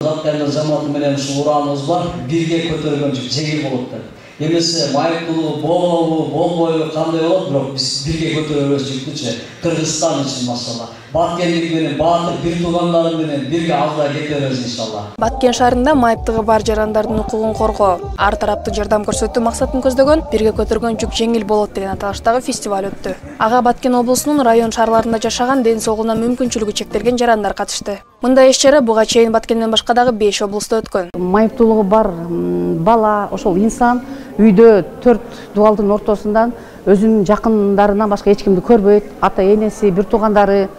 Баткен жамааты менен ушу урааныбыз бар, бирге көтөргөн жүк жеңил болот деп. Эмесе майыптуулугу болобу, болбойбу кандай болот, бирок биз бирге көтөрөбүз жүктүчү. Кыргызстан үчүн машалла. Баткендик менен баатыр бир туугандары менен бирге алда кетебиз иншалла. Баткен шаарында майыптыгы бар жарандардын укугун коргоо, ар тараптуу жардам көрсөтүү максатын көздөгөн бирге көтөргөн жүк жеңил болот деген аталыштагы фестиваль өттү. Ага Баткен облусунун район шаарларында жашаган ден соолугуна мүмкүнчүлүгү чектелген жарандар катышты. Мындай иш-чара буга чейин Баткенден башка дагы 5 облустта өткөн. Майыптуулугу бар бала, ошол инсан үйдө 4 дубалдын ортосундан өзүнүн жакындарынан башка эч кимди көрбөйт, ата энеси, бир туугандары,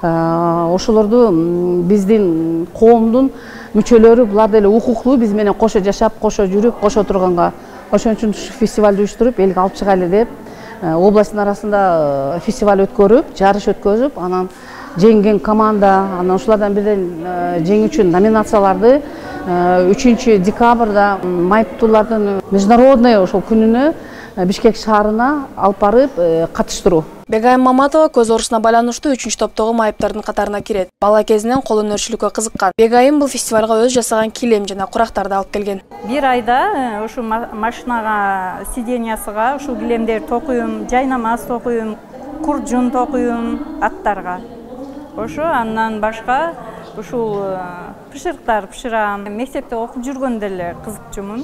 ошолорду биздин коомдун мүчөлөрү, булар деле укуктуу, биз менен кошо жашап, кошо жүрүп, кошо турганга. Ошон үчүн фестивалды уюштуруп, элге алып чыгайлы деп, областтын арасында фестиваль өткөрүп, жарыш өткөзүп, анан жеңген команда, анан ушулардан бирден жеңүүчү номинацияларды 3 декабрда майыптуулардын международный ошол күнүнө Бишкек шаарына алып барып катыштыруу. Бегайым Маматова көз оорусуна байланыштуу 3 топтогу майыптардын катарына кирет. Бала кезинен кол өнөрчүлүккө кызыккан. Бегайым бул фестивалга өз жасаган килем жана курактарды алып келген. Бир айда ушу машинага, сиденьясыга ушу килемдерди токуйм, жайнамаз токуйм, куржун токуйм аттарга. Ошо андан башка ушул пышырыктар пышырам. Мектепте окуп жүргөндө эле кызыкчумун.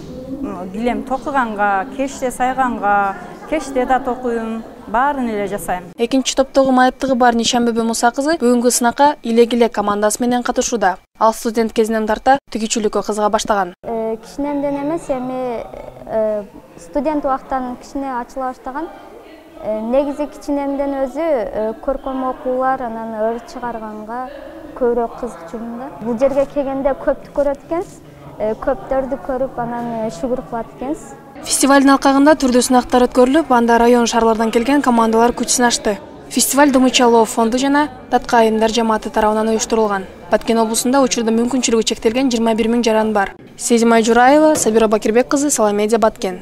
Килем токуганга, кечте сайганга, кечте да токуйм, баарын эле жасайм. Экинчи топтогу майыптыгы бар Нишанбебе Муса кызы бүгүнкү сынакка Илегиле командасы менен катышууда. Ал студент кезинен тарта тигичүлүккө кызыга баштаган. Кичинемден эмес, эми студент убактан кичине ачыла баштаган. Негизи кичинемден өзү көркөм окуулар, анан ыр чыгарганга көбүрөөк кызыкчумун да. Бул жерге келгенде көптү көрөт экенсиз, көптөрдү көрүп, анан шүгүр кылат экенсиз. Фестивалдын алкагында түрдүү сынактар өткөрүлүп, анда район шаарлардан келген командалар күч сынашты. Фестиваль Думычалоо фонду жана Татка айымдар жамааты тарабынан уюштурулган. Баткен облусунда учурда мүмкүнчүлүгү чектелген 21 000 жаран бар. Сезимай Жураева, Сабира Бакирбек кызы, Саламедия, Баткен.